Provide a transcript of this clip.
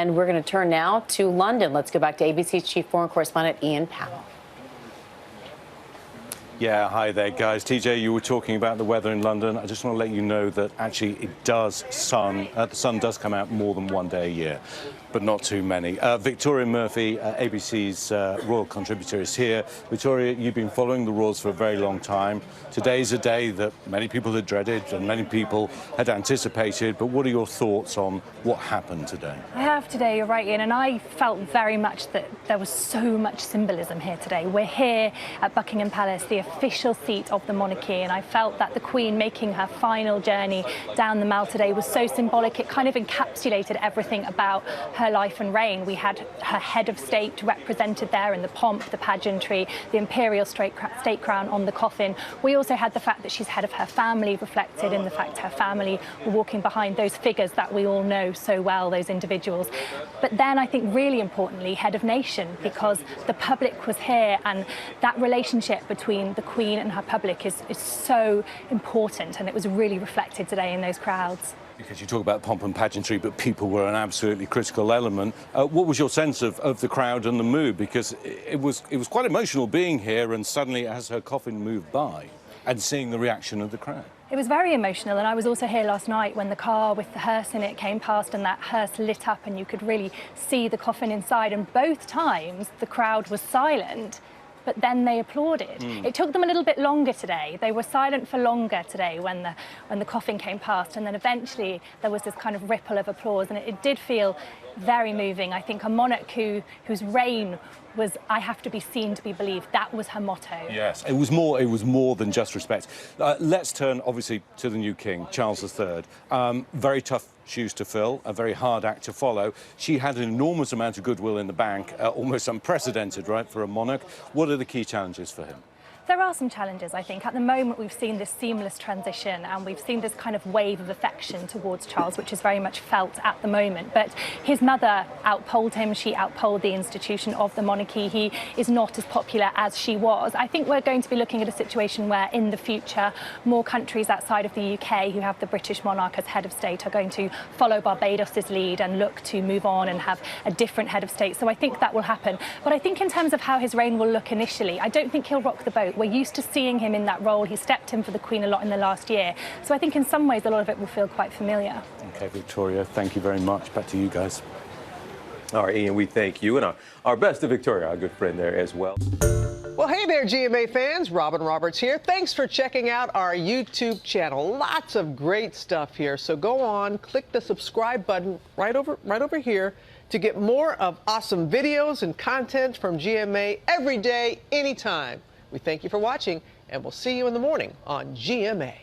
And we're going to turn now to London. Let's go back to ABC's chief foreign correspondent, Ian Pannell. Yeah, hi there, guys. TJ, you were talking about the weather in London. I just want to let you know that actually the sun does come out more than one day a year, but not too many. Victoria Murphy, ABC's royal contributor, is here. Victoria, you've been following the royals for a very long time. Today's a day that many people had dreaded and many people had anticipated, but what are your thoughts on what happened today? I have today, you're right, Ian, and I felt very much that there was so much symbolism here today. We're here at Buckingham Palace, the official seat of the monarchy, and I felt that the Queen making her final journey down the Mall today was so symbolic. It kind of encapsulated everything about her life and reign. We had her head of state represented there in the pomp, the pageantry, the imperial state crown on the coffin. We also had the fact that she's head of her family reflected in the fact her family were walking behind those figures that we all know so well, those individuals. But then I think really importantly, head of nation, because the public was here, and that relationship between the Queen and her public is so important, and it was really reflected today in those crowds. Because you talk about pomp and pageantry, but people were an absolutely critical element. What was your sense of the crowd and the mood? Because it was quite emotional being here, and suddenly as her coffin moved by and seeing the reaction of the crowd. It was very emotional, and I was also here last night when the car with the hearse in it came past, and that hearse lit up and you could really see the coffin inside, and both times the crowd was silent. But then they applauded. It took them a little bit longer today. They were silent for longer today when the coffin came past, and then eventually there was this kind of ripple of applause, and it did feel very moving. I think a monarch whose reign was, I have to be seen to be believed. That was her motto. Yes, it was more than just respect. Let's turn obviously to the new king, Charles III. Very tough shoes to fill, a very hard act to follow. She had an enormous amount of goodwill in the bank, almost unprecedented, right, for a monarch. What are the key challenges for him? There are some challenges, I think. At the moment, we've seen this seamless transition, and we've seen this kind of wave of affection towards Charles, which is very much felt at the moment. But his mother outpolled him. She outpolled the institution of the monarchy. He is not as popular as she was. I think we're going to be looking at a situation where, in the future, more countries outside of the UK who have the British monarch as head of state are going to follow Barbados's lead and look to move on and have a different head of state. So I think that will happen. But I think in terms of how his reign will look initially, I don't think he'll rock the boat. We're used to seeing him in that role. He stepped in for the Queen a lot in the last year. So I think in some ways a lot of it will feel quite familiar. OK, Victoria, thank you very much. Back to you guys. All right, Ian, we thank you. And our best to Victoria, our good friend there as well. Well, hey there, GMA fans. Robin Roberts here. Thanks for checking out our YouTube channel. Lots of great stuff here. So go on, click the subscribe button right over here to get more of awesome videos and content from GMA every day, anytime. We thank you for watching, and we'll see you in the morning on GMA.